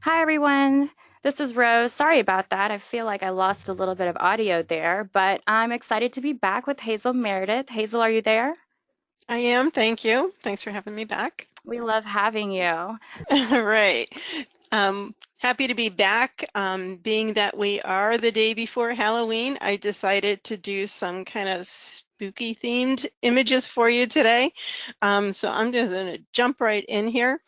Hi, everyone. This is Rose. Sorry about that. I feel like I lost a little bit of audio there, but I'm excited to be back with Hazel Meredith. Hazel, are you there? I am, thank you. Thanks for having me back. We love having you. Right. Happy to be back. Being that we are the day before Halloween, I decided to do some kind of spooky themed images for you today. So I'm just going to jump right in here.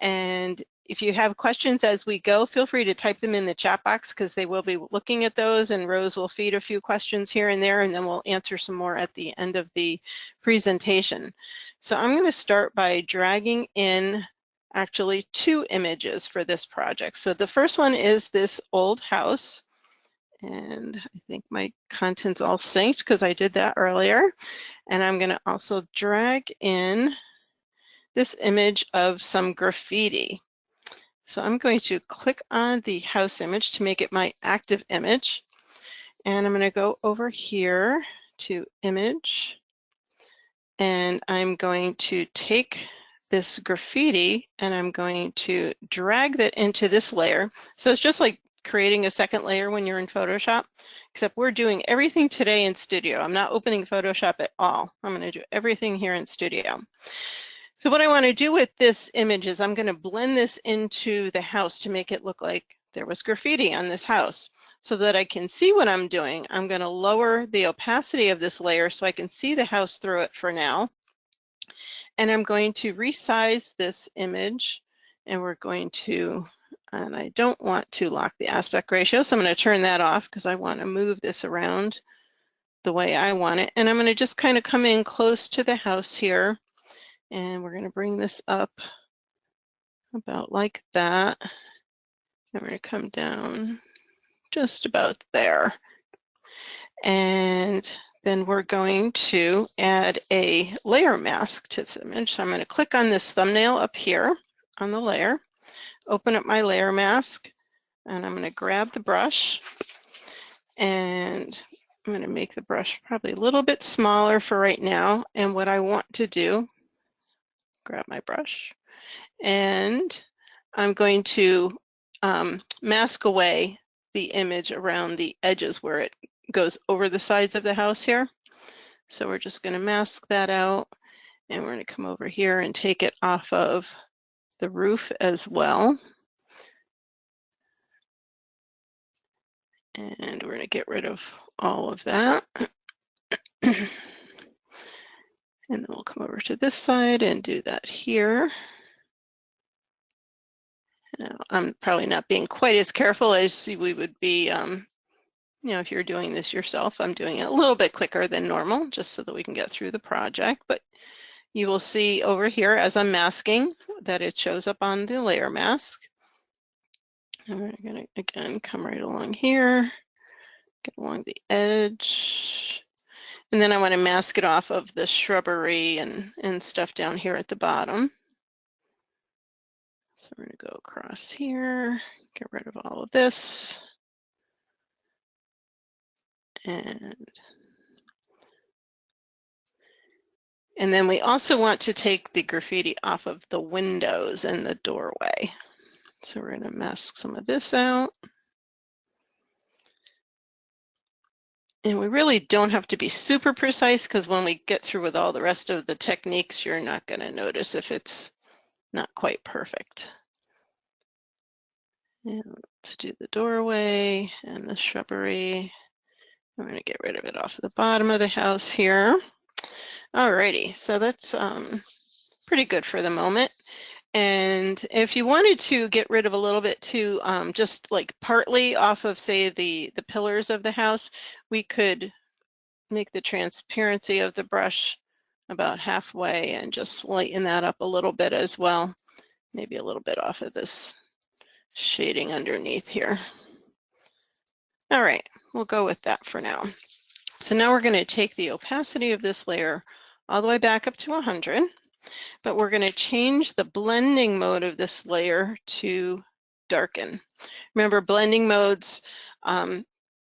And if you have questions as we go, feel free to type them in the chat box because they will be looking at those, and Rose will feed a few questions here and there, and then we'll answer some more at the end of the presentation. So I'm going to start by dragging in actually two images for this project. So the first one is this old house, and I think my content's all synced because I did that earlier. And I'm going to also drag in this image of some graffiti. So I'm going to click on the house image to make it my active image. And I'm going to go over here to image. And I'm going to take this graffiti and I'm going to drag that into this layer. So it's just like creating a second layer when you're in Photoshop, except we're doing everything today in Studio. I'm not opening Photoshop at all. I'm going to do everything here in Studio. So what I want to do with this image is I'm going to blend this into the house to make it look like there was graffiti on this house. So that I can see what I'm doing, I'm going to lower the opacity of this layer so I can see the house through it for now. And I'm going to resize this image, and we're going to, and I don't want to lock the aspect ratio, so I'm going to turn that off because I want to move this around the way I want it. And I'm going to just kind of come in close to the house here. And we're going to bring this up about like that. And we're going to come down just about there. And then we're going to add a layer mask to this image. So I'm going to click on this thumbnail up here on the layer, open up my layer mask, and I'm going to grab the brush. And I'm going to make the brush probably a little bit smaller for right now. And what I want to do, grab my brush, and I'm going to mask away the image around the edges where it goes over the sides of the house here. So we're just going to mask that out, and we're going to come over here and take it off of the roof as well. And we're going to get rid of all of that. And then we'll come over to this side and do that here. Now, I'm probably not being quite as careful as we would be, if you're doing this yourself. I'm doing it a little bit quicker than normal, just so that we can get through the project. But you will see over here as I'm masking that it shows up on the layer mask. And we're going to, again, come right along here, get along the edge. And then I want to mask it off of the shrubbery and stuff down here at the bottom. So we're going to go across here, get rid of all of this. And then we also want to take the graffiti off of the windows and the doorway. So we're going to mask some of this out. And we really don't have to be super precise because when we get through with all the rest of the techniques, you're not going to notice if it's not quite perfect. And let's do the doorway and the shrubbery. I'm going to get rid of it off the bottom of the house here. Alrighty, so that's pretty good for the moment. And if you wanted to get rid of a little bit too, just like partly off of, say, the pillars of the house, we could make the transparency of the brush about halfway and just lighten that up a little bit as well. Maybe a little bit off of this shading underneath here. All right, we'll go with that for now. So now we're going to take the opacity of this layer all the way back up to 100. But we're going to change the blending mode of this layer to darken. Remember, blending modes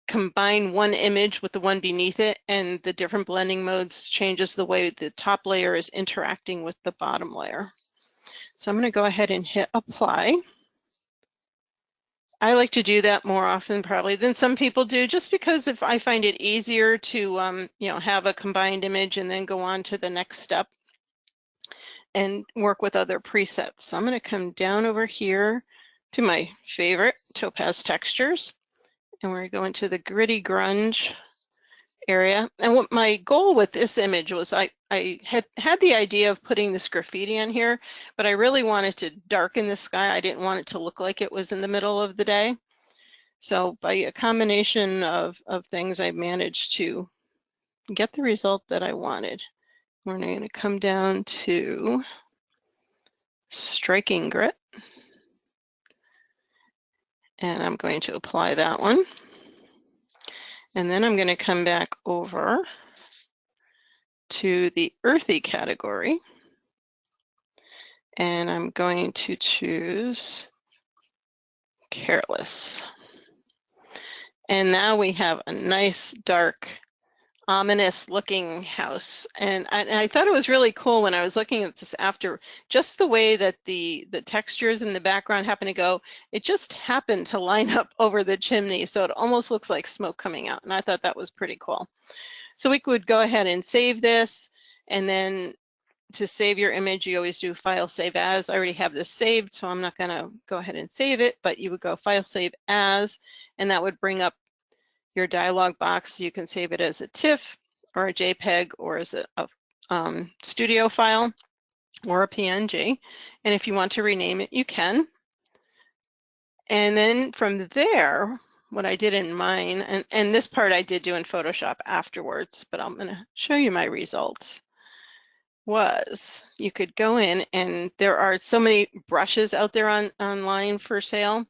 combine one image with the one beneath it, and the different blending modes changes the way the top layer is interacting with the bottom layer. So I'm going to go ahead and hit apply. I like to do that more often probably than some people do, just because if I find it easier to have a combined image and then go on to the next step and work with other presets. So I'm going to come down over here to my favorite Topaz textures, and we're going to go into the gritty grunge area. And what my goal with this image was, I had the idea of putting this graffiti on here, but I really wanted to darken the sky. I didn't want it to look like it was in the middle of the day. So by a combination of things, I managed to get the result that I wanted. We're going to come down to striking grit, and I'm going to apply that one. And then I'm going to come back over to the earthy category, and I'm going to choose careless. And now we have a nice, dark, ominous looking house. And I thought it was really cool when I was looking at this after, just the way that the textures in the background happen to go, it just happened to line up over the chimney. So it almost looks like smoke coming out. And I thought that was pretty cool. So we could go ahead and save this, and then to save your image, you always do File Save As. I already have this saved, so I'm not going to go ahead and save it, but you would go File Save As, and that would bring up your dialog box. You can save it as a TIFF or a JPEG or as a studio file or a PNG. And if you want to rename it, you can. And then from there, what I did in mine, and this part I did do in Photoshop afterwards, but I'm going to show you my results, was you could go in, and there are so many brushes out there online for sale.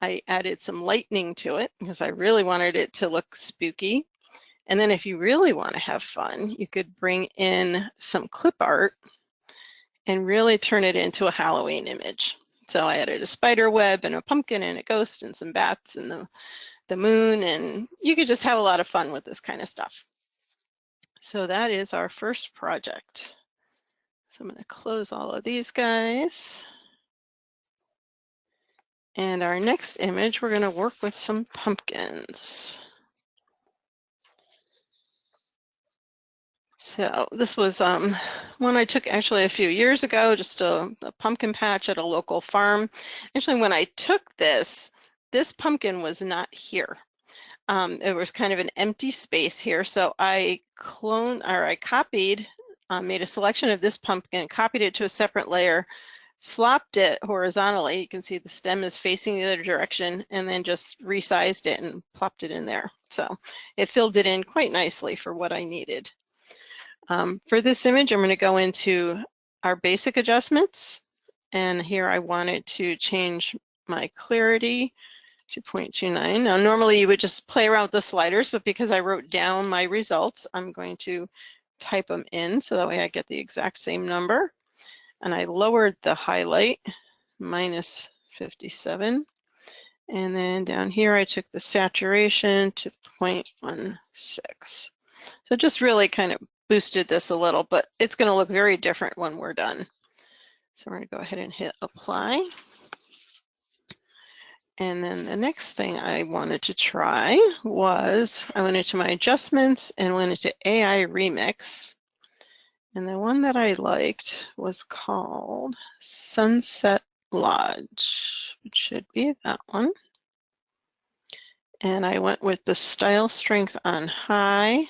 I added some lightning to it because I really wanted it to look spooky. And then if you really want to have fun, you could bring in some clip art and really turn it into a Halloween image. So I added a spider web and a pumpkin and a ghost and some bats and the moon, and you could just have a lot of fun with this kind of stuff. So that is our first project. So I'm going to close all of these guys. And our next image, we're going to work with some pumpkins. So this was one I took actually a few years ago, just a pumpkin patch at a local farm. Actually, when I took this pumpkin was not here. It was kind of an empty space here. So I copied, made a selection of this pumpkin, copied it to a separate layer, flopped it horizontally. You can see the stem is facing the other direction, and then just resized it and plopped it in there. So it filled it in quite nicely for what I needed. For this image, I'm going to go into our basic adjustments, and here I wanted to change my clarity to 0.29. Now normally you would just play around with the sliders, but because I wrote down my results, I'm going to type them in so that way I get the exact same number. And I lowered the highlight, minus 57. And then down here I took the saturation to 0.16. So just really kind of boosted this a little, but it's going to look very different when we're done. So we're going to go ahead and hit apply. And then the next thing I wanted to try was, I went into my adjustments and went into AI Remix. And the one that I liked was called Sunset Lodge, which should be that one. And I went with the style strength on high,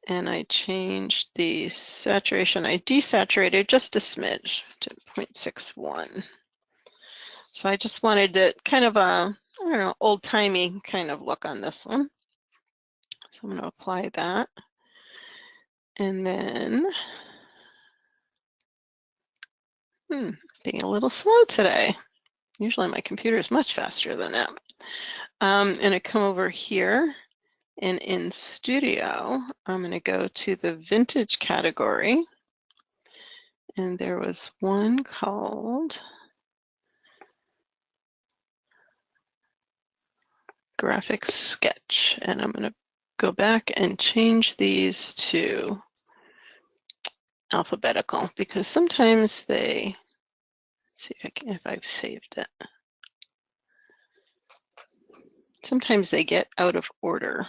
and I changed the saturation. I desaturated just a smidge to 0.61. So I just wanted to kind of a, I don't know, old-timey kind of look on this one. So I'm going to apply that. And then, being a little slow today. Usually my computer is much faster than that. And I come over here, and in Studio, I'm going to go to the vintage category. And there was one called Graphic Sketch. And I'm going to go back and change these to alphabetical because sometimes they, let's see if I've saved it. Sometimes they get out of order.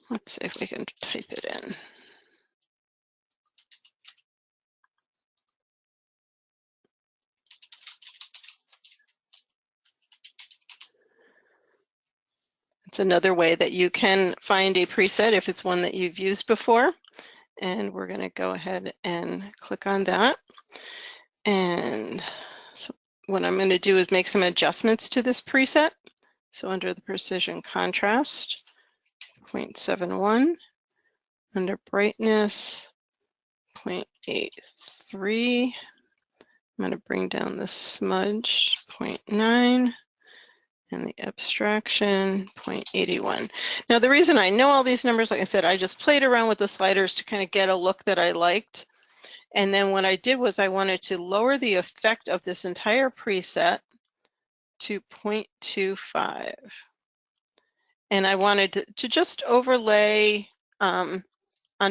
Let's see if we can type it in. It's another way that you can find a preset if it's one that you've used before. And we're going to go ahead and click on that. And so what I'm going to do is make some adjustments to this preset. So under the precision contrast, 0.71, under brightness, 0.83. I'm going to bring down the smudge, 0.9, and the abstraction, 0.81. Now the reason I know all these numbers, like I said, I just played around with the sliders to kind of get a look that I liked. And then what I did was I wanted to lower the effect of this entire preset to 0.25. And I wanted to just overlay on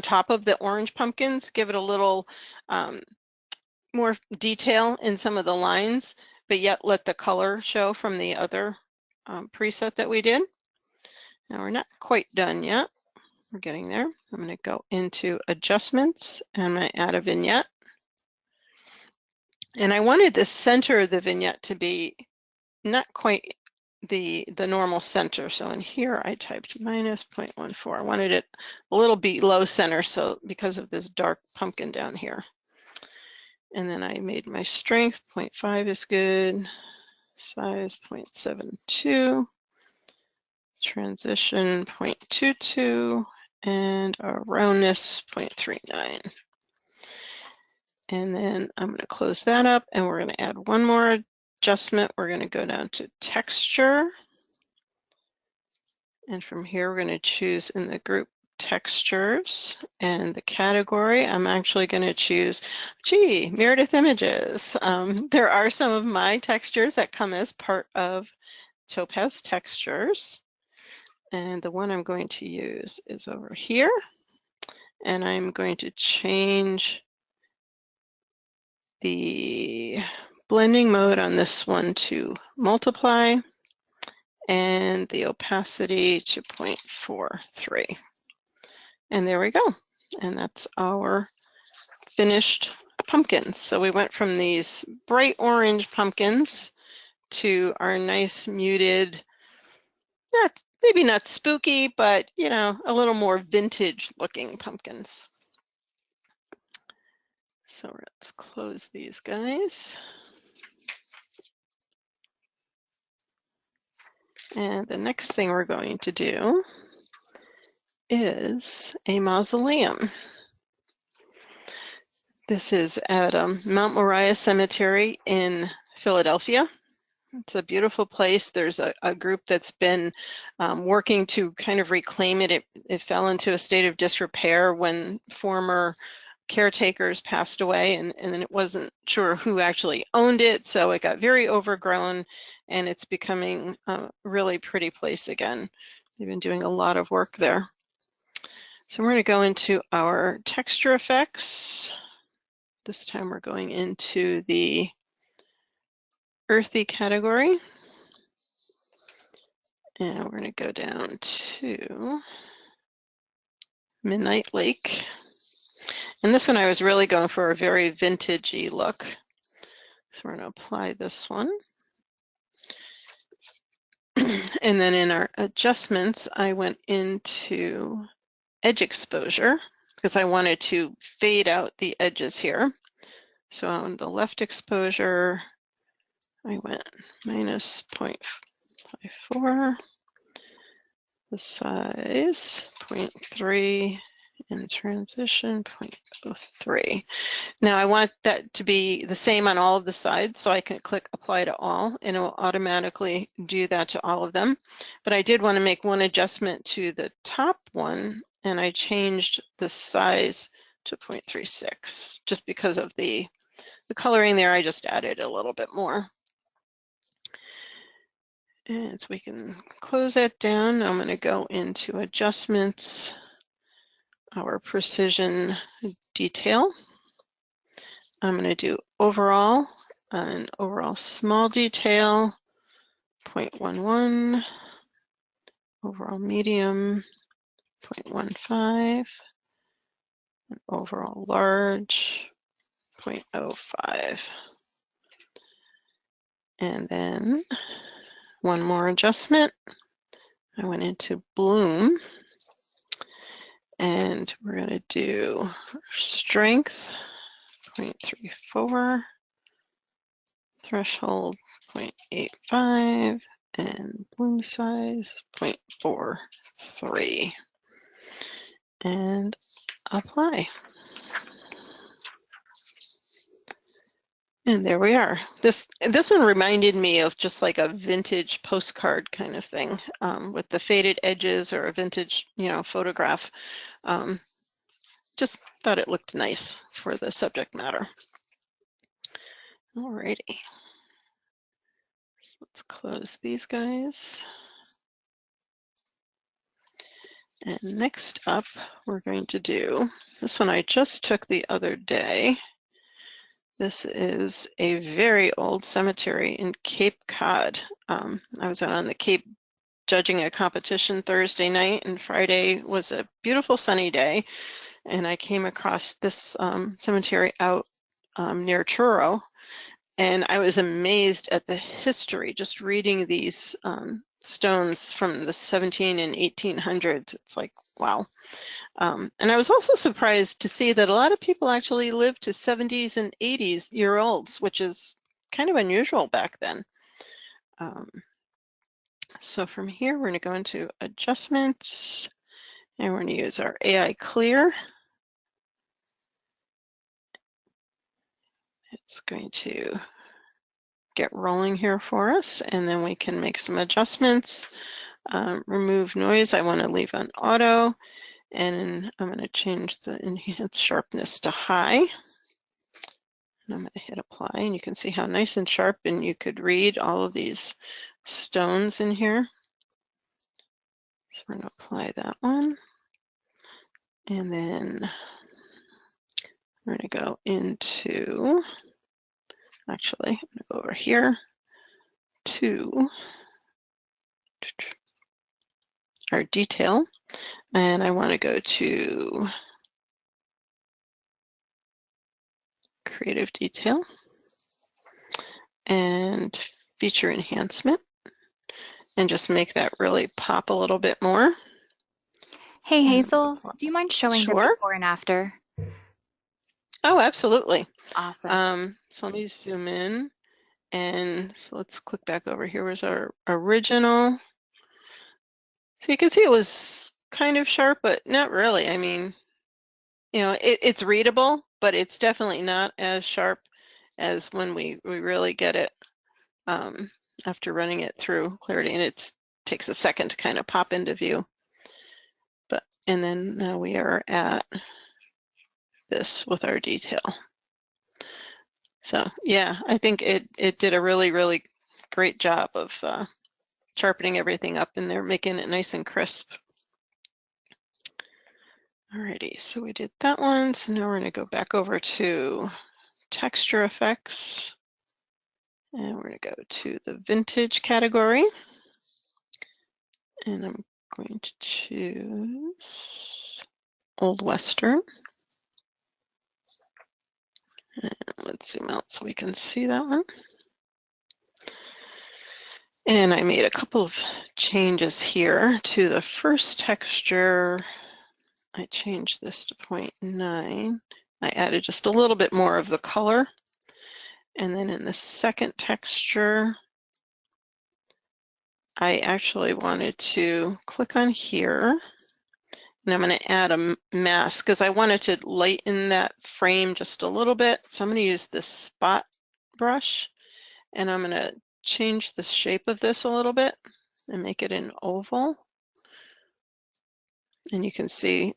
top of the orange pumpkins, give it a little more detail in some of the lines, but yet let the color show from the other preset that we did. Now we're not quite done yet. We're getting there. I'm going to go into adjustments and I'm going to add a vignette. And I wanted the center of the vignette to be not quite the normal center. So in here I typed minus 0.14. I wanted it a little below center, so because of this dark pumpkin down here. And then I made my strength 0.5 is good, size 0.72, transition 0.22, and our roundness 0.39. And then I'm going to close that up and we're going to add one more adjustment. We're going to go down to texture. And from here, we're going to choose in the group textures and the category. I'm actually going to choose, Meredith Images. There are some of my textures that come as part of Topaz Textures. And the one I'm going to use is over here. And I'm going to change the blending mode on this one to multiply and the opacity to 0.43. And there we go. And that's our finished pumpkins. So we went from these bright orange pumpkins to our nice muted, maybe not spooky, but you know, a little more vintage looking pumpkins. So let's close these guys. And the next thing we're going to do is a mausoleum. This is at Mount Moriah Cemetery in Philadelphia. It's a beautiful place. There's a group that's been working to kind of reclaim it. It fell into a state of disrepair when former caretakers passed away, and then it wasn't sure who actually owned it, so it got very overgrown, and it's becoming a really pretty place again. They've been doing a lot of work there. So we're going to go into our texture effects. This time we're going into the earthy category. And we're going to go down to Midnight Lake. And this one I was really going for a very vintagey look. So we're going to apply this one. And then in our adjustments, I went into edge exposure because I wanted to fade out the edges here. So on the left exposure, I went minus 0.54, the size 0.3, and the transition 0.03. Now I want that to be the same on all of the sides, so I can click apply to all and it will automatically do that to all of them. But I did want to make one adjustment to the top one, and I changed the size to 0.36 just because of the coloring there. I just added a little bit more. And so we can close that down. I'm going to go into adjustments, our precision detail. I'm going to do overall, an overall small detail, 0.11, overall medium 0.15, and overall large 0.05. And then one more adjustment. I went into bloom, and we're going to do strength 0.34, threshold 0.85, and bloom size 0.43. And apply. And there we are. This one reminded me of just like a vintage postcard kind of thing, with the faded edges, or a vintage, photograph. Just thought it looked nice for the subject matter. Alrighty. Let's close these guys. And next up, we're going to do, this one I just took the other day. This is a very old cemetery in Cape Cod. I was out on the Cape judging a competition Thursday night, and Friday was a beautiful sunny day. And I came across this cemetery out near Truro, and I was amazed at the history, just reading these stones from the 17 and 1800s. It's like, wow. And I was also surprised to see that a lot of people actually lived to 70s and 80s-year-olds, which is kind of unusual back then. So from here, we're going to go into adjustments, and we're going to use our AI Clear. It's going to get rolling here for us, and then we can make some adjustments. Remove noise, I want to leave on auto, and I'm going to change the enhanced sharpness to high. And I'm going to hit apply, and you can see how nice and sharp, and you could read all of these stones in here. So we're going to apply that one. And then we're going to go into, actually, I'm going to go over here to our detail, and I want to go to creative detail and feature enhancement, and just make that really pop a little bit more. Hey, Hazel, do you mind showing the Sure. before and after? Oh, absolutely. Awesome. So let me zoom in, and so let's click back over here. Was our original. So you can see it was kind of sharp, but not really. I mean, it's readable, but it's definitely not as sharp as when we really get it after running it through Clarity, and it takes a second to kind of pop into view. And then now we are at this with our detail. So yeah, I think it did a really, really great job of sharpening everything up in there, making it nice and crisp. Alrighty, so we did that one. So now we're going to go back over to texture effects, and we're going to go to the vintage category, and I'm going to choose Old Western. And let's zoom out so we can see that one. And I made a couple of changes here to the first texture. I changed this to 0.9. I added just a little bit more of the color. And then in the second texture, I actually wanted to click on here, and I'm going to add a mask because I wanted to lighten that frame just a little bit. So I'm going to use this spot brush, and I'm going to change the shape of this a little bit and make it an oval. And you can see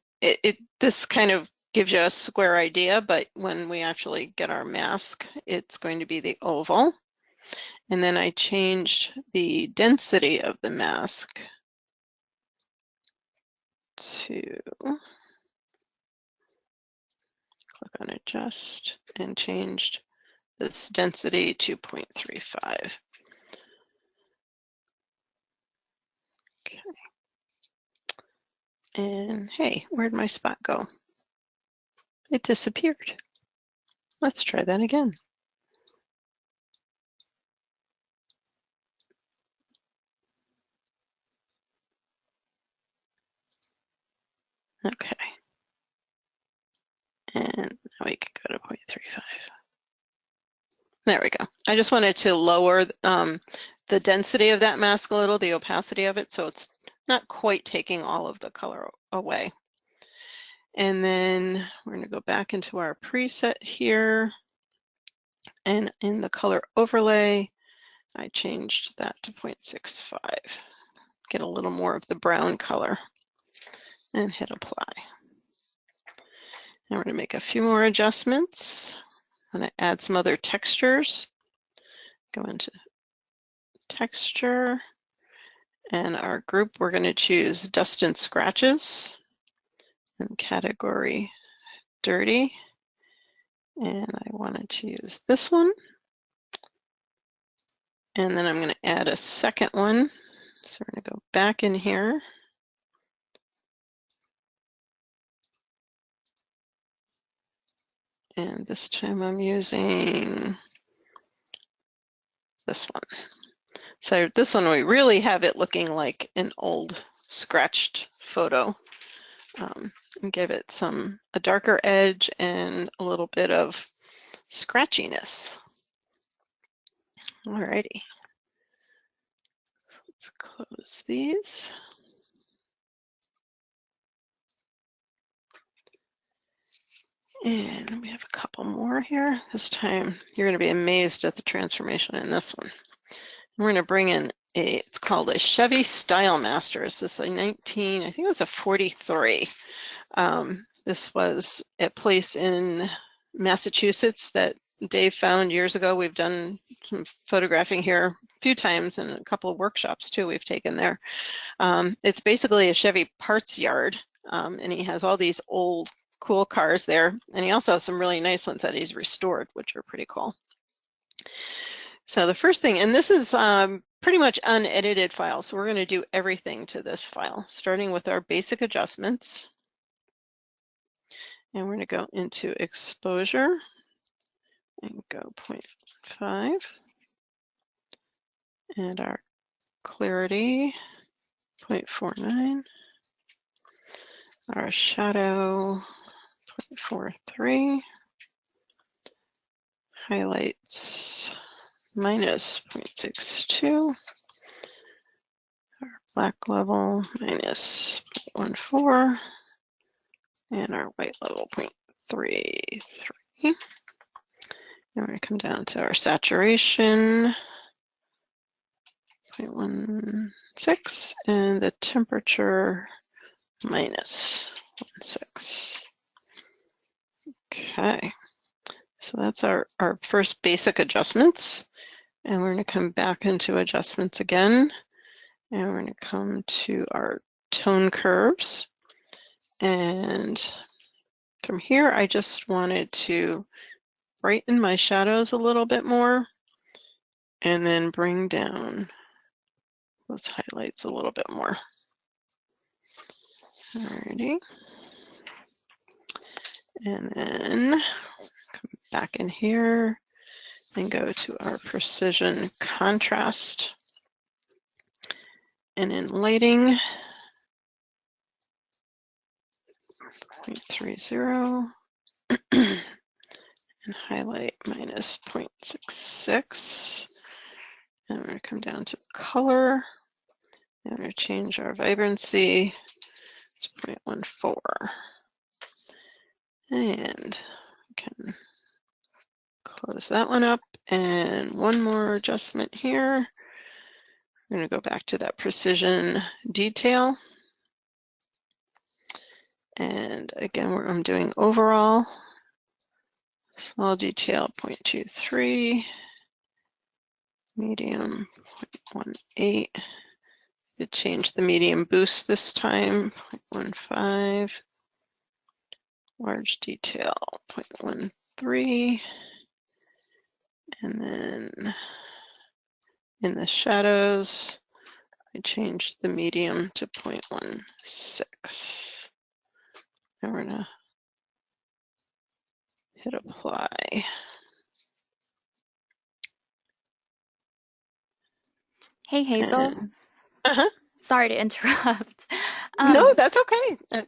this kind of gives you a square idea, but when we actually get our mask, it's going to be the oval. And then I changed the density of the mask to, click on adjust, and changed this density to 0.35. And hey, where'd my spot go? It disappeared. Let's try that again. Okay. And now we can go to 0.35. There we go. I just wanted to lower the density of that mask a little, the opacity of it, so it's not quite taking all of the color away. And then we're going to go back into our preset here. And in the color overlay, I changed that to 0.65. Get a little more of the brown color and hit apply. And we're going to make a few more adjustments. I'm going to add some other textures. Go into texture. And our group, we're going to choose dust and scratches. And category dirty. And I wanted to use this one. And then I'm going to add a second one. So we're going to go back in here. And this time I'm using this one. So this one, we really have it looking like an old scratched photo. And give it a darker edge and a little bit of scratchiness. Alrighty. Let's close these. And we have a couple more here. This time you're going to be amazed at the transformation in this one. We're going to bring in it's called a Chevy Style Master. This is a I think it was a 43. This was a place in Massachusetts that Dave found years ago. We've done some photographing here a few times and a couple of workshops too we've taken there. It's basically a Chevy parts yard, and he has all these old cool cars there, and he also has some really nice ones that he's restored, which are pretty cool. So the first thing, and this is pretty much unedited file, so we're going to do everything to this file, starting with our basic adjustments. And we're going to go into exposure and go 0.5. And our clarity, 0.49. Our shadow, 0.43. Highlights, minus 0.62. Our black level, minus 0.14. And our white level, 0.33. And we're going to come down to our saturation, 0.16, and the temperature, minus 1.6. Okay, so that's our first basic adjustments. And we're going to come back into adjustments again. And we're going to come to our tone curves. And from here, I just wanted to brighten my shadows a little bit more and then bring down those highlights a little bit more. Alrighty. And then come back in here and go to our precision contrast. And in lighting, 0.30 and highlight minus 0.66. And we're going to come down to color and we're going to change our vibrancy to 0.14. And we can close that one up. And one more adjustment here. I'm going to go back to that precision detail. And again, I'm doing overall. Small detail, 0.23. Medium, 0.18. It changed the medium boost this time, 0.15. Large detail, 0.13. And then in the shadows, I changed the medium to 0.16. And we're gonna hit apply. Hey, Hazel. And, Sorry to interrupt. no, that's okay.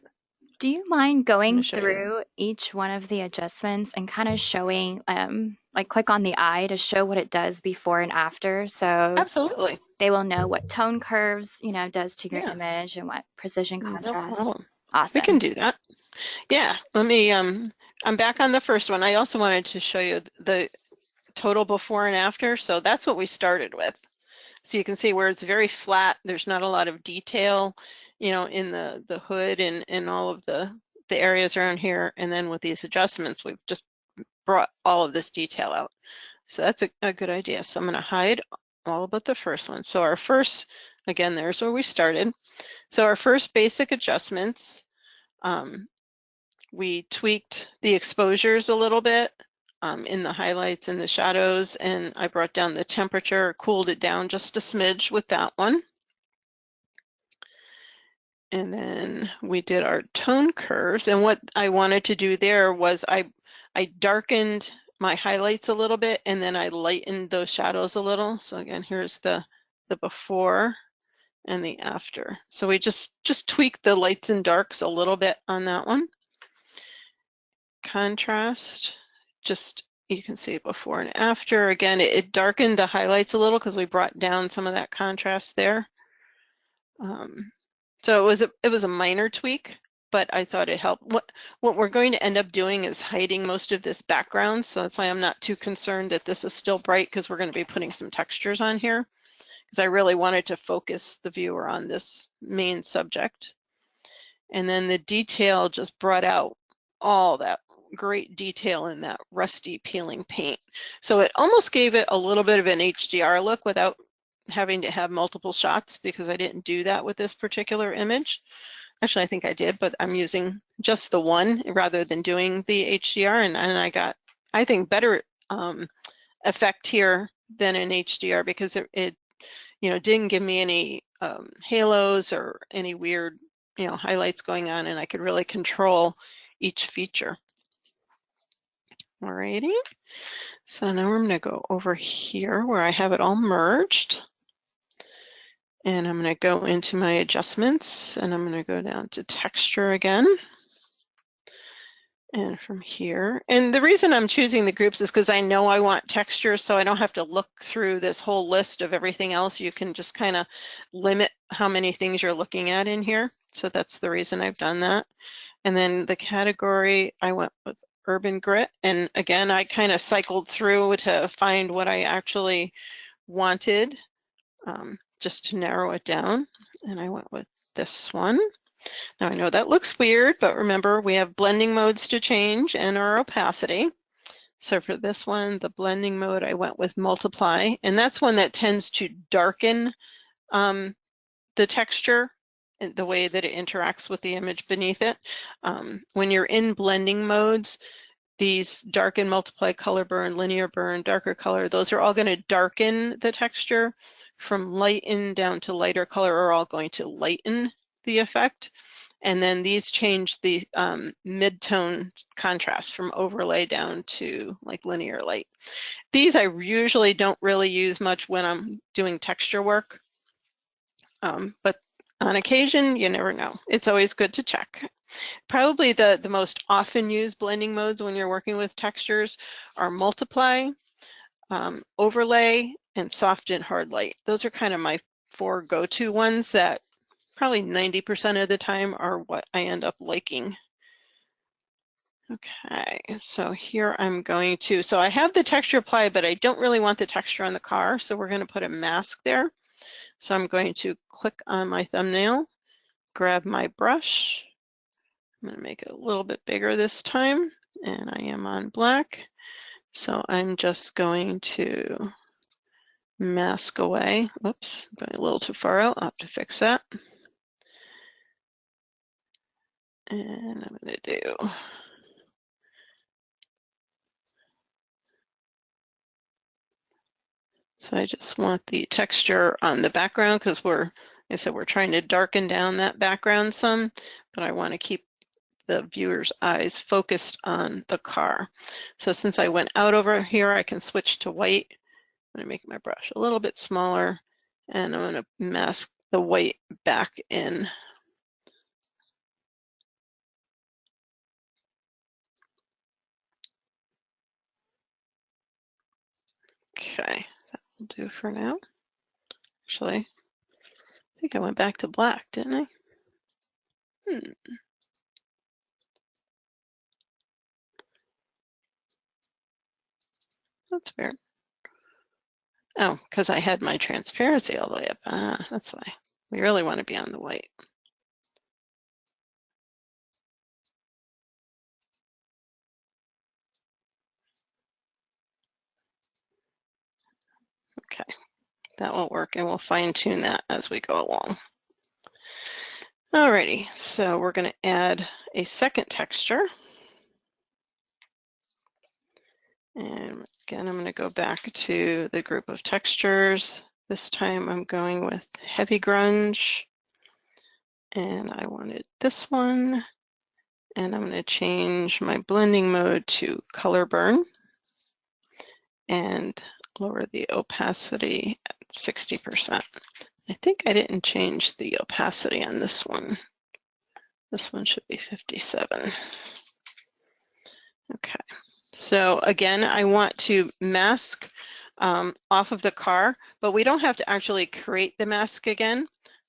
Do you mind I'm gonna going show you. through each one of the adjustments and kind of showing, like click on the eye to show what it does before and after, so Absolutely. they will know what tone curves, does to your Yeah, image and what precision no contrast. problem. We can Awesome. do that. Yeah, let me, I'm back on the first one. I also wanted to show you the total before and after. So that's what we started with. So you can see where it's very flat. There's not a lot of detail, in the hood and all of the areas around here. And then with these adjustments, we've just brought all of this detail out. So that's a good idea. So I'm going to hide all but the first one. So our first, again, there's where we started. So our first basic adjustments, we tweaked the exposures a little bit in the highlights and the shadows, and I brought down the temperature, cooled it down just a smidge with that one. And then we did our tone curves, and what I wanted to do there was I darkened my highlights a little bit, and then I lightened those shadows a little. So again, here's the before and the after. So we just tweaked the lights and darks a little bit on that one. Contrast, just you can see before and after. Again, it darkened the highlights a little because we brought down some of that contrast there. So it was a minor tweak, but I thought it helped. What we're going to end up doing is hiding most of this background, so that's why I'm not too concerned that this is still bright, because we're going to be putting some textures on here, because I really wanted to focus the viewer on this main subject. And then the detail just brought out all that great detail in that rusty peeling paint. So it almost gave it a little bit of an HDR look without having to have multiple shots, because I didn't do that with this particular image. Actually, I think I did, but I'm using just the one rather than doing the HDR, and I got, I think, better effect here than in HDR, because it didn't give me any halos or any weird highlights going on, and I could really control each feature. Alrighty, so now I'm going to go over here where I have it all merged, and I'm going to go into my adjustments, and I'm going to go down to texture again. And from here, and the reason I'm choosing the groups is because I know I want texture, so I don't have to look through this whole list of everything else. You can just kind of limit how many things you're looking at in here. So that's the reason I've done that. And then the category, I went with urban grit. And again, I kind of cycled through to find what I actually wanted, just to narrow it down. And I went with this one. Now I know that looks weird, but remember we have blending modes to change and our opacity. So for this one, the blending mode, I went with multiply, and that's one that tends to darken the texture and the way that it interacts with the image beneath it. When you're in blending modes, these darken, multiply, color burn, linear burn, darker color, those are all going to darken the texture. From lighten down to lighter color are all going to lighten the effect. And then these change the mid-tone contrast from overlay down to like linear light. These I usually don't really use much when I'm doing texture work, but on occasion, you never know. It's always good to check. Probably the most often used blending modes when you're working with textures are multiply, overlay, and soft and hard light. Those are kind of my 4 go-to ones that probably 90% of the time are what I end up liking. Okay, so here I'm going to, so I have the texture applied, but I don't really want the texture on the car, so we're going to put a mask there. So I'm going to click on my thumbnail, grab my brush. I'm going to make it a little bit bigger this time, and I am on black. So I'm just going to mask away. Oops, going a little too far out. I'll have to fix that. And I'm going to do So I just want the texture on the background because like I said, we're trying to darken down that background some, but I want to keep the viewer's eyes focused on the car. So since I went out over here, I can switch to white. I'm going to make my brush a little bit smaller, and I'm going to mask the white back in. Okay, that will do for now. Actually, I think I went back to black, didn't I? That's weird. Oh, because I had my transparency all the way up. Ah, that's why. We really want to be on the white. Okay, that will work, and we'll fine tune that as we go along. Alrighty, so we're going to add a second texture. And again, I'm going to go back to the group of textures. This time I'm going with heavy grunge. And I wanted this one. And I'm going to change my blending mode to color burn and lower the opacity at 60%. I think I didn't change the opacity on this one. This one should be 57. Okay, so again, I want to mask off of the car, but we don't have to actually create the mask again.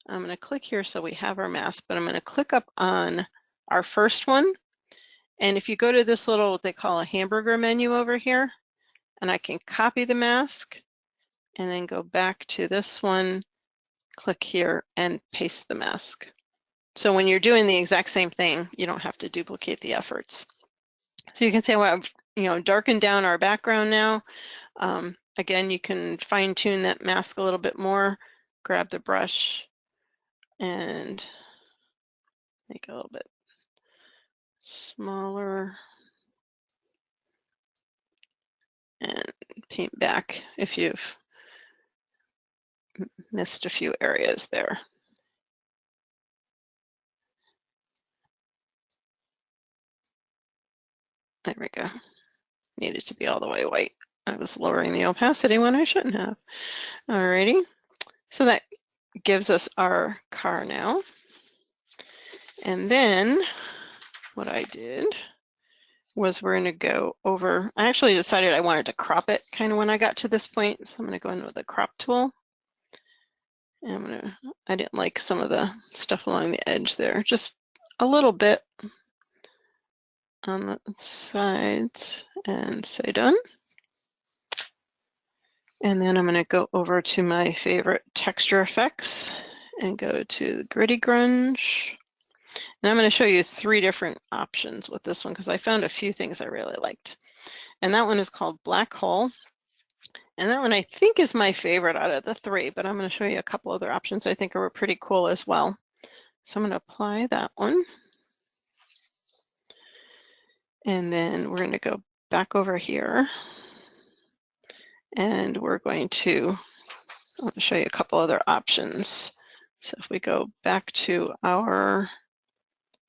I'm going to click here so we have our mask, but I'm going to click up on our first one. And if you go to this little, what they call a hamburger menu over here, and I can copy the mask and then go back to this one, click here and paste the mask. So when you're doing the exact same thing, you don't have to duplicate the efforts. So you can say, well, I've darkened down our background now. Again, you can fine tune that mask a little bit more, grab the brush and make it a little bit smaller and paint back if you've missed a few areas there. There we go. Needed to be all the way white. I was lowering the opacity when I shouldn't have. Alrighty, so that gives us our car now. And then what I did was we're going to go over, I actually decided I wanted to crop it kind of when I got to this point. So I'm going to go in with the crop tool. And I didn't like some of the stuff along the edge there, just a little bit on the sides and say done. And then I'm going to go over to my favorite texture effects and go to the gritty grunge. And I'm going to show you 3 different options with this one because I found a few things I really liked. And that one is called Black Hole. And that one I think is my favorite out of the 3, but I'm going to show you a couple other options I think are pretty cool as well. So I'm going to apply that one. And then we're going to go back over here. And we're going to, I want to show you a couple other options. So if we go back to our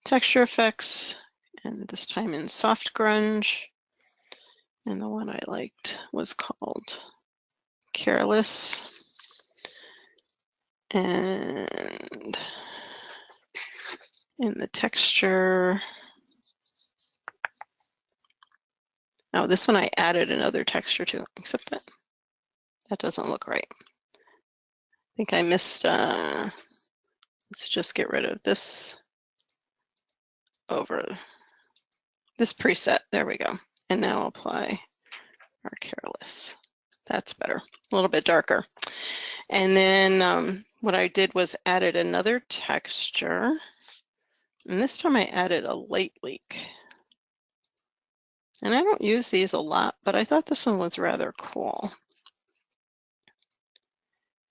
texture effects, and this time in soft grunge, and the one I liked was called Careless. And in the texture, oh, this one I added another texture to, except that doesn't look right. I think I missed, let's just get rid of this over this preset. There we go. And now apply our Careless. That's better, a little bit darker. And then what I did was added another texture. And this time I added a light leak. And I don't use these a lot, but I thought this one was rather cool.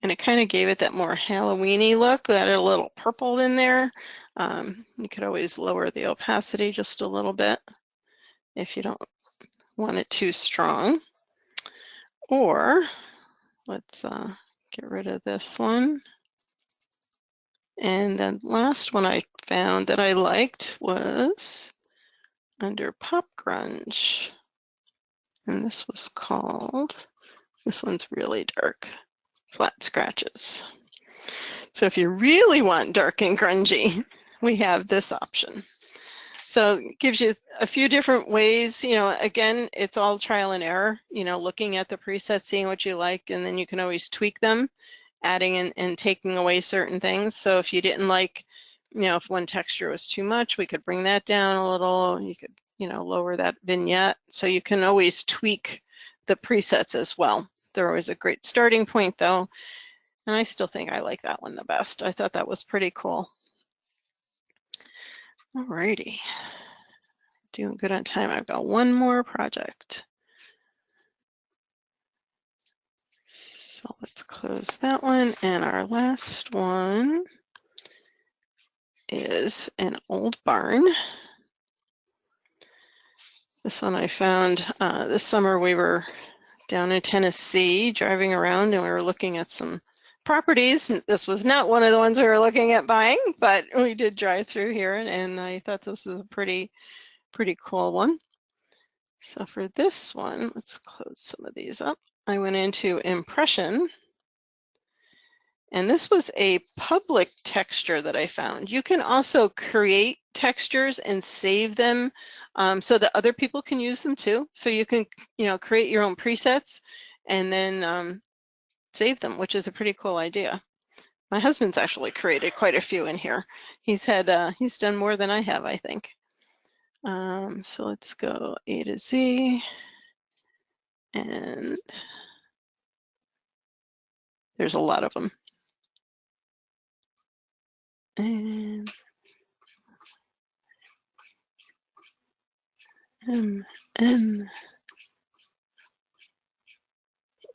And it kind of gave it that more Halloween-y look. Added a little purple in there. You could always lower the opacity just a little bit if you don't want it too strong. Or let's get rid of this one. And then last one I found that I liked was under Pop Grunge. And this was called, this one's really dark, Flat Scratches. So if you really want dark and grungy, we have this option. So it gives you a few different ways, you know, again, it's all trial and error, you know, looking at the presets, seeing what you like, and then you can always tweak them, adding and taking away certain things. So if you didn't like, you know, if one texture was too much, we could bring that down a little. You could, you know, lower that vignette. So you can always tweak the presets as well. They're always a great starting point though. And I still think I like that one the best. I thought that was pretty cool. Alrighty, doing good on time. I've got one more project. So let's close that one. And our last one is an old barn. This one I found this summer. We were down in Tennessee driving around and we were looking at some properties. This was not one of the ones we were looking at buying, but we did drive through here and I thought this was a pretty cool one. So for this one, let's close some of these up. I went into Impression, and this was a public texture that I found. You can also create textures and save them so that other people can use them too. So you can, you know, create your own presets and then save them, which is a pretty cool idea. My husband's actually created quite a few in here. He's done more than I have, I think. So let's go A to Z, and there's a lot of them. And M,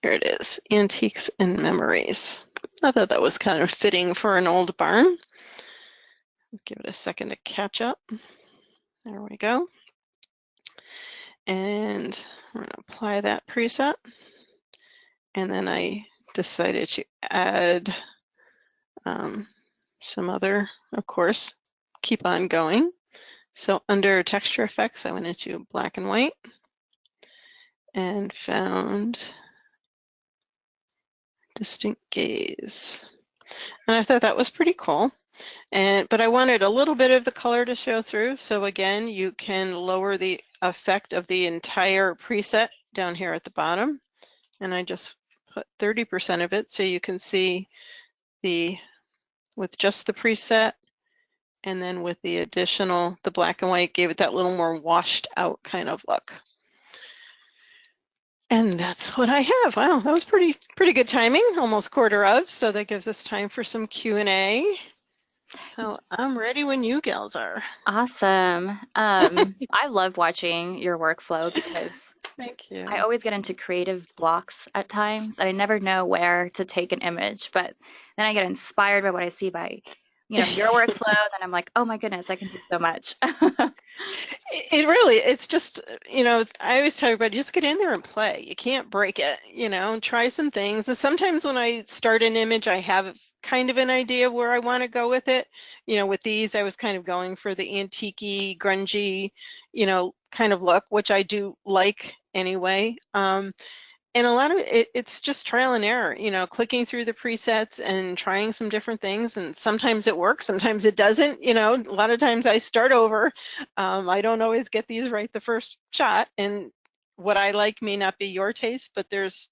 here it is, Antiques and Memories. I thought that was kind of fitting for an old barn. Give it a second to catch up. There we go. And we're going to apply that preset. And then I decided to add some other, of course, keep on going. So under texture effects, I went into black and white and found distinct gaze. And I thought that was pretty cool. But I wanted a little bit of the color to show through. So again, you can lower the effect of the entire preset down here at the bottom. And I just put 30% of it so you can see with just the preset, and then with the additional, the black and white gave it that little more washed out kind of look. And that's what I have. Wow, that was pretty good timing, almost quarter of. So that gives us time for some Q&A. So I'm ready when you gals are. Awesome. I love watching your workflow because Thank you. I always get into creative blocks at times. I never know where to take an image, but then I get inspired by what I see by, you know, your workflow. Then I'm like, oh my goodness, I can do so much. It really, it's just, you know, I always talk about just get in there and play. You can't break it, you know, try some things. And sometimes when I start an image, I have kind of an idea of where I want to go with it. You know, with these, I was kind of going for the antique-y, grungy, you know, kind of look, which I do like anyway. And a lot of it's just trial and error, you know, clicking through the presets and trying some different things. And sometimes it works, sometimes it doesn't. You know, a lot of times I start over. I don't always get these right the first shot. And what I like may not be your taste, but there's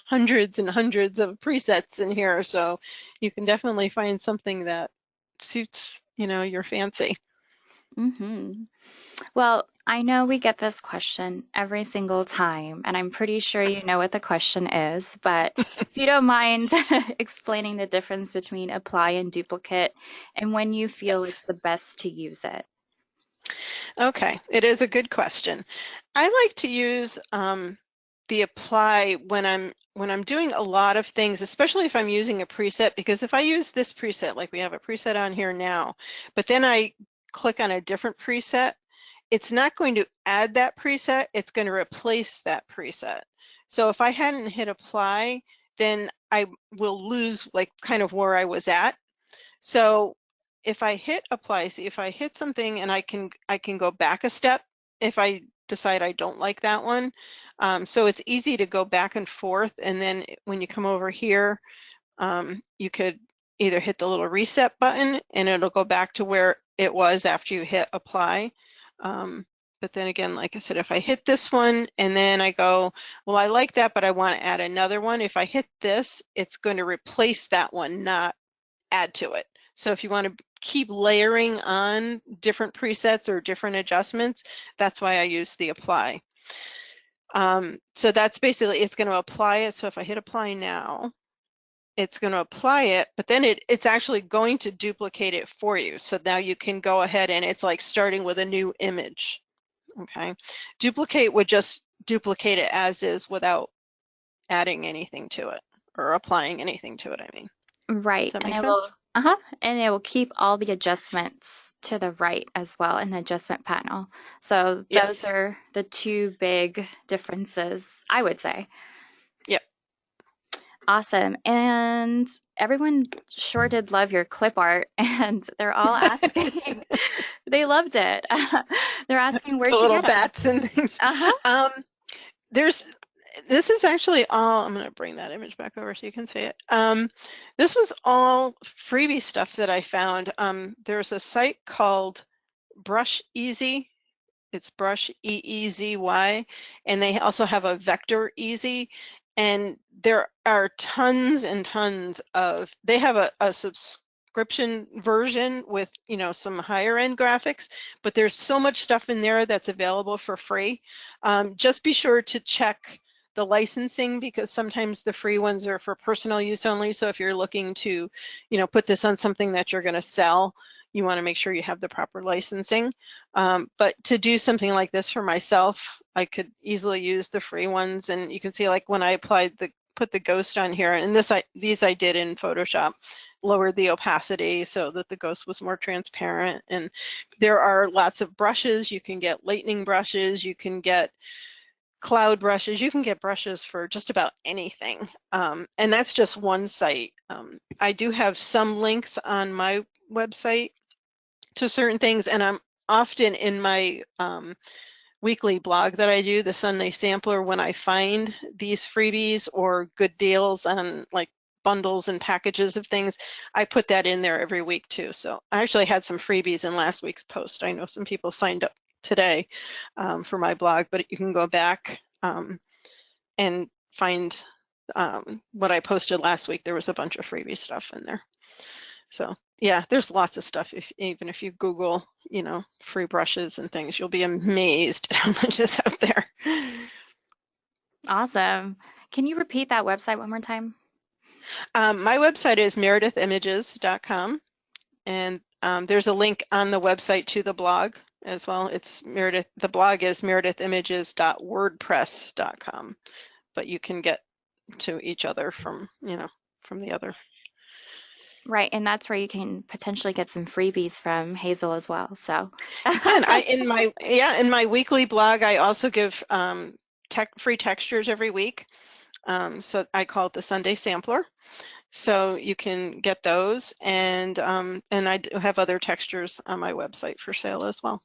hundreds and hundreds of presets in here. So you can definitely find something that suits, you know, your fancy. Mm-hmm. Well, I know we get this question every single time, and I'm pretty sure you know what the question is, but if you don't mind explaining the difference between apply and duplicate and when you feel it's the best to use it. Okay, it is a good question. I like to use the apply when I'm doing a lot of things, especially if I'm using a preset, because if I use this preset, like we have a preset on here now, but then I click on a different preset, it's not going to add that preset, it's going to replace that preset. So if I hadn't hit apply, then I will lose like kind of where I was at. So if I hit apply, see if I hit something and I can go back a step if I decide I don't like that one. So it's easy to go back and forth, and then when you come over here, you could either hit the little reset button and it'll go back to where it was after you hit apply. But then again, like I said, if I hit this one and then I go, well, I like that, but I want to add another one. If I hit this, it's going to replace that one, not add to it. So if you want to keep layering on different presets or different adjustments, that's why I use the apply. So that's basically, it's going to apply it. So if I hit apply now, it's going to apply it, but then it's actually going to duplicate it for you. So now you can go ahead and it's like starting with a new image. Okay. Duplicate would just duplicate it as is without adding anything to it or applying anything to it, I mean. Right. Does that And make it will, sense? and it will keep all the adjustments to the right as well in the adjustment panel. So those Yes. are the two big differences, I would say. Yep. Awesome. And everyone sure did love your clip art, and they're all asking, they loved it. They're asking The where'd you little get them? bats and things. Uh-huh. Um, this is actually all, I'm going to bring that image back over so you can see it. This was all freebie stuff that I found. There's a site called Brush Easy. It's Brush EEZY, and they also have a Vector Easy. And there are tons and tons of, they have a subscription version with, you know, some higher end graphics, but there's so much stuff in there that's available for free. Just be sure to check the licensing, because sometimes the free ones are for personal use only. So if you're looking to, you know, put this on something that you're going to sell, you want to make sure you have the proper licensing. But to do something like this for myself, I could easily use the free ones. And you can see, like when I put the ghost on here, and these I did in Photoshop, lowered the opacity so that the ghost was more transparent. And there are lots of brushes. You can get lightning brushes, you can get cloud brushes, you can get brushes for just about anything. And that's just one site. I do have some links on my website to certain things, and I'm often in my weekly blog that I do, the Sunday Sampler, when I find these freebies or good deals on like bundles and packages of things, I put that in there every week too. So I actually had some freebies in last week's post. I know some people signed up today for my blog, but you can go back and find what I posted last week. There was a bunch of freebie stuff in there. So yeah, there's lots of stuff. Even if you Google, you know, free brushes and things, you'll be amazed at how much is out there. Awesome. Can you repeat that website one more time? My website is meredithimages.com, and there's a link on the website to the blog as well. It's Meredith. The blog is meredithimages.wordpress.com, but you can get to each other from, you know, from the other. Right, and that's where you can potentially get some freebies from Hazel as well. So, You can. In my weekly blog, I also give free textures every week. So I call it the Sunday Sampler. So you can get those, and I do have other textures on my website for sale as well.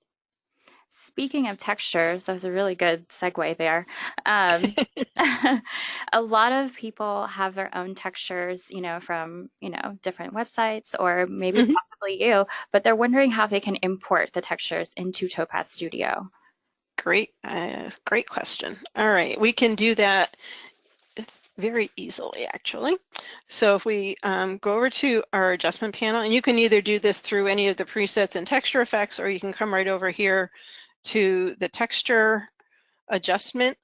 speaking of textures, that was a really good segue there. A lot of people have their own textures, from, different websites or maybe Mhm. possibly you, but they're wondering how they can import the textures into Topaz Studio. Great question. All right, we can do that very easily, actually. So if we go over to our adjustment panel, and you can either do this through any of the presets and texture effects, or you can come right over here to the texture adjustment.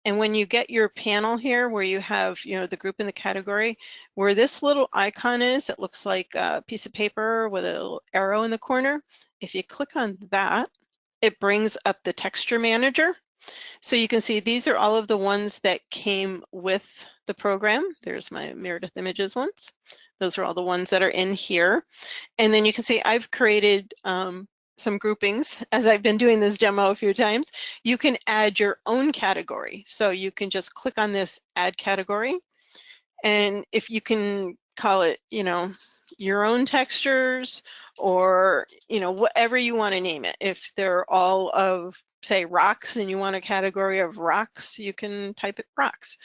And when you get your panel here where you have, the group and the category, where this little icon is, it looks like a piece of paper with a little arrow in the corner. If you click on that, it brings up the texture manager. So you can see these are all of the ones that came with the program. There's my Meredith Images ones. Those are all the ones that are in here. And then you can see I've created some groupings. As I've been doing this demo a few times, you can add your own category. So you can just click on this add category, And if you can call it, your own textures, or, whatever you want to name it. If they're all of, say, rocks, and you want a category of rocks, you can type it rocks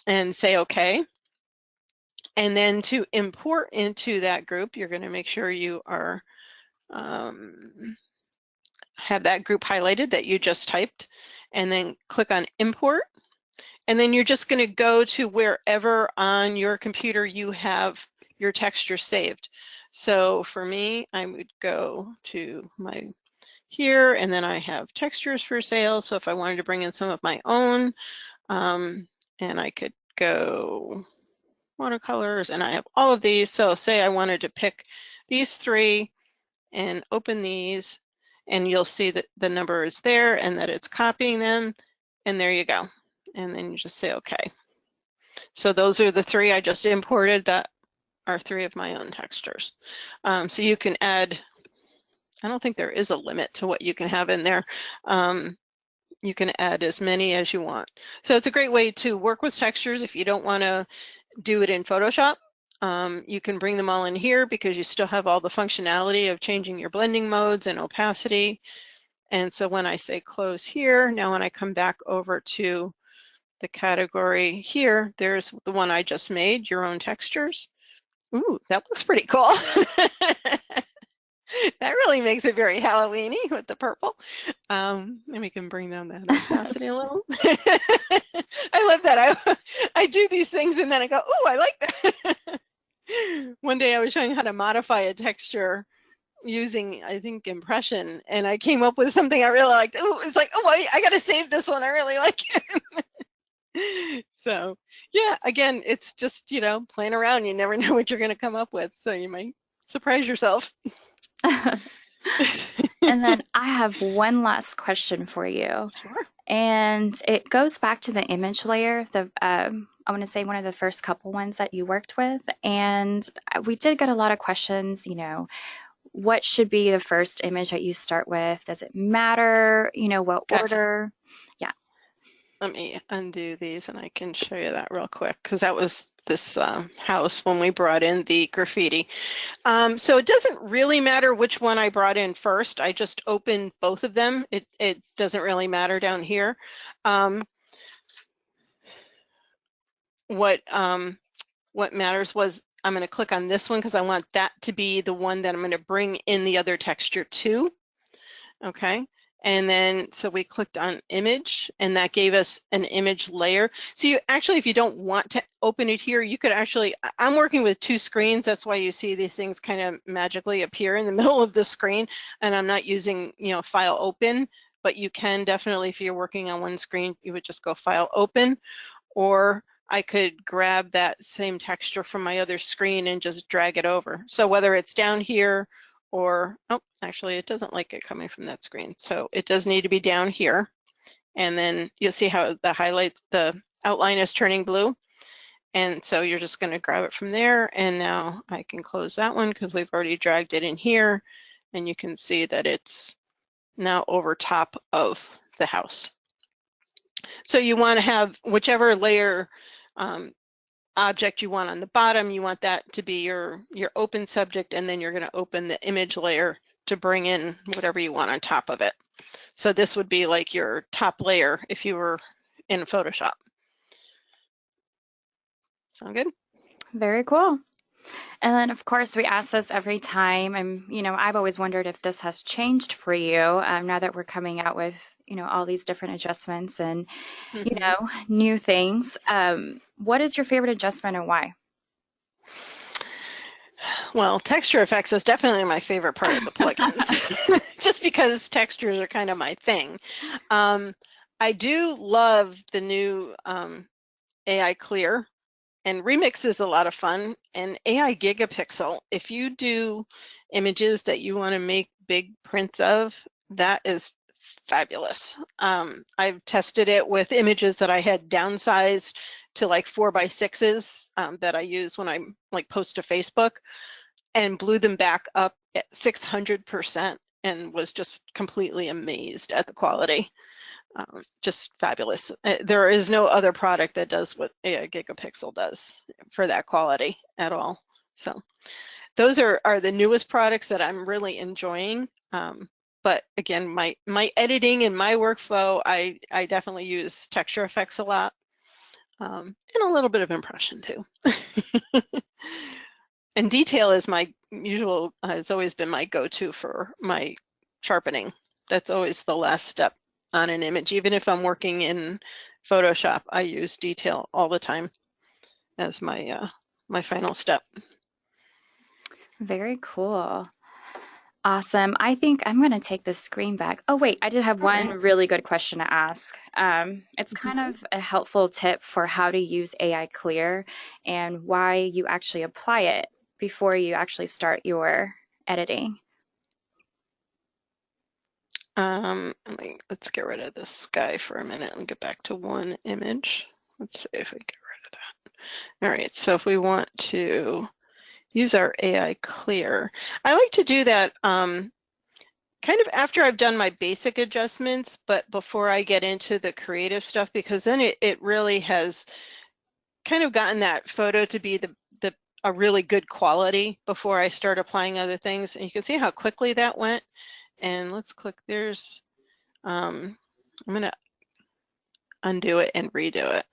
and say okay. And then to import into that group, you're going to make sure you are have that group highlighted that you just typed, and then click on import. And then you're just going to go to wherever on your computer you have your texture saved. So for me, I would go to my here, and then I have textures for sale. So if I wanted to bring in some of my own, and I could go watercolors, and I have all of these. So say I wanted to pick these 3 and open these, and you'll see that the number is there and that it's copying them, and there you go. And then you just say okay. So those are the 3 I just imported that are 3 of my own textures. So you can add, I don't think there is a limit to what you can have in there. You can add as many as you want. So it's a great way to work with textures if you don't want to do it in Photoshop. You can bring them all in here because you still have all the functionality of changing your blending modes and opacity. And so when I say close here, now when I come back over to the category here, there's the one I just made, your own textures. Ooh, that looks pretty cool. That really makes it very Halloween-y with the purple. And we can bring down that opacity a little. I love that. I do these things and then I go, oh, I like that. One day I was showing how to modify a texture using, I think, impression, and I came up with something I really liked. Oh, it's like, oh, I got to save this one. I really like it. So yeah, again, it's just, playing around. You never know what you're going to come up with. So you might surprise yourself. And then I have one last question for you. Sure. And it goes back to the image layer, I want to say one of the first couple ones that you worked with. And we did get a lot of questions, what should be the first image that you start with? Does it matter? What Gotcha. order? Yeah. Let me undo these and I can show you that real quick, because that was this house when we brought in the graffiti. So it doesn't really matter which one I brought in first. I just opened both of them. It doesn't really matter down here. What matters was I'm going to click on this one because I want that to be the one that I'm going to bring in the other texture to. Okay. And then, so we clicked on image, and that gave us an image layer. So you actually, if you don't want to open it here, you could actually, I'm working with 2 screens. That's why you see these things kind of magically appear in the middle of the screen. And I'm not using, file open, but you can definitely, if you're working on one screen, you would just go file open, or I could grab that same texture from my other screen and just drag it over. So whether it's down here, or, oh, actually it doesn't like it coming from that screen. So it does need to be down here. And then you'll see how the outline is turning blue. And so you're just going to grab it from there. And now I can close that one because we've already dragged it in here. And you can see that it's now over top of the house. So you want to have whichever layer object you want on the bottom, you want that to be your open subject, and then you're going to open the image layer to bring in whatever you want on top of it. So this would be like your top layer if you were in Photoshop. Sound good? Very cool. And then, of course, we ask this every time. And, I've always wondered if this has changed for you now that we're coming out with, all these different adjustments and, new things. What is your favorite adjustment and why? Well, texture effects is definitely my favorite part of the plugins, just because textures are kind of my thing. I do love the new AI Clear, and Remix is a lot of fun, and AI Gigapixel. If you do images that you want to make big prints of, that is fabulous. I've tested it with images that I had downsized to like 4x6s that I use when I post to Facebook, and blew them back up at 600% and was just completely amazed at the quality. Just fabulous. There is no other product that does what a gigapixel does for that quality at all. So those are the newest products that I'm really enjoying. But again, my editing and my workflow, I definitely use texture effects a lot, and a little bit of impression too. And detail is my usual, has always been my go-to for my sharpening. That's always the last step on an image. Even if I'm working in Photoshop, I use detail all the time as my my final step. Very cool. Awesome. I think I'm going to take the screen back. Oh, wait, I did have All one right. really good question to ask. It's kind Mhm. of a helpful tip for how to use AI Clear and why you actually apply it before you actually start your editing. Let's get rid of this guy for a minute and get back to one image. Let's see if we get rid of that. All right, so if we want to use our AI Clear, I like to do that kind of after I've done my basic adjustments, but before I get into the creative stuff, because then it really has kind of gotten that photo to be a really good quality before I start applying other things. And you can see how quickly that went. And let's click, I'm gonna undo it and redo it.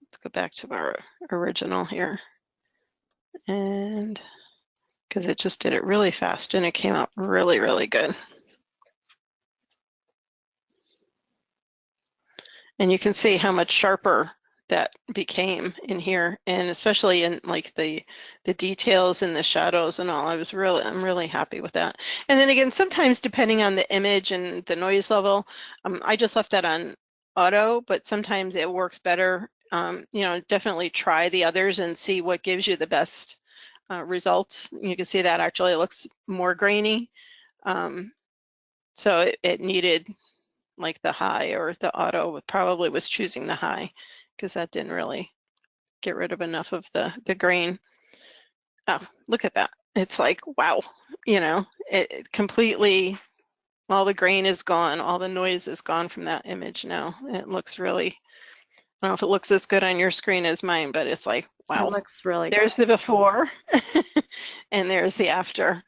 Let's go back to our original here. And because it just did it really fast and it came out really, really good. And you can see how much sharper that became in here, and especially in like the details and the shadows and all. I'm really happy with that. And then again, sometimes depending on the image and the noise level, I just left that on auto, but sometimes it works better. You know, definitely try the others and see what gives you the best results. You can see that actually it looks more grainy. So it needed like the high, or the auto probably was choosing the high because that didn't really get rid of enough of the grain. Oh, look at that. It's like, wow, you know, it completely, all the grain is gone, all the noise is gone from that image now. It looks really, I don't know if it looks as good on your screen as mine, but it's like, It wow. looks really good. There's the before and there's the after.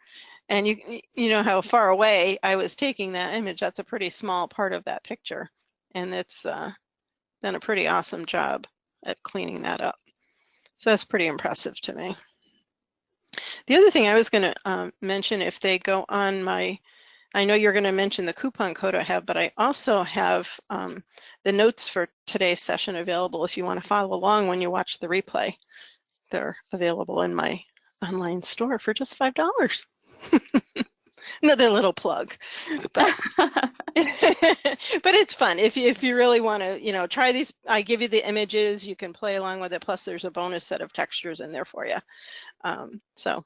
And you know how far away I was taking that image. That's a pretty small part of that picture. And it's done a pretty awesome job at cleaning that up. So that's pretty impressive to me. The other thing I was going to mention, if they go on my, I know you're going to mention the coupon code I have, but I also have the notes for today's session available if you want to follow along when you watch the replay. They're available in my online store for just $5. Another little plug, but but it's fun if you really want to, you know, try these. I give you the images, you can play along with it, plus there's a bonus set of textures in there for you. So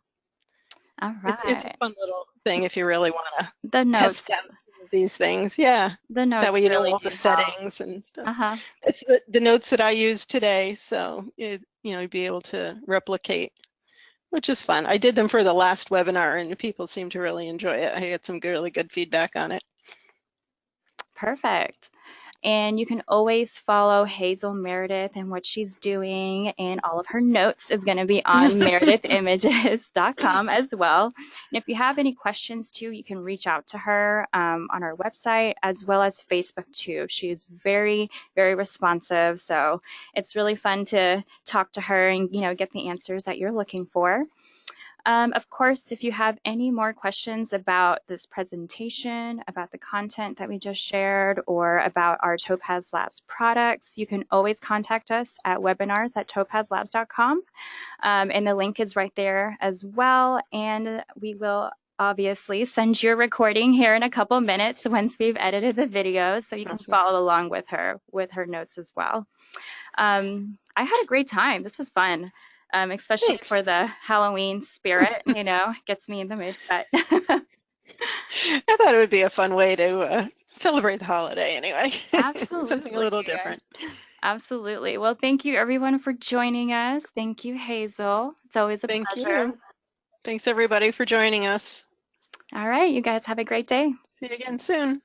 All it's a right. fun little thing if you really want to The test notes, out some of these things. Yeah, the that notes way you know really all do the help. settings and stuff. Uh-huh. It's the notes that I use today, so you know, you'd be able to replicate, which is fun. I did them for the last webinar and people seem to really enjoy it. I had some really good feedback on it. Perfect. And you can always follow Hazel Meredith and what she's doing, and all of her notes is going to be on meredithimages.com as well. And if you have any questions too, you can reach out to her on our website as well as Facebook too. She's very, very responsive. So it's really fun to talk to her and, you know, get the answers that you're looking for. Of course, if you have any more questions about this presentation, about the content that we just shared, or about our Topaz Labs products, you can always contact us at webinars@topazlabs.com. And the link is right there as well. And we will obviously send you a recording here in a couple minutes once we've edited the video, so you can follow along with her notes as well. I had a great time. This was fun. Especially Thanks. for the Halloween spirit, you know, gets me in the mood. But I thought it would be a fun way to celebrate the holiday anyway. Something a absolutely, little different. absolutely. Well, thank you everyone for joining us. Thank you, Hazel. It's always a Thank pleasure. you. Thanks everybody for joining us. All right, you guys have a great day. See you again soon.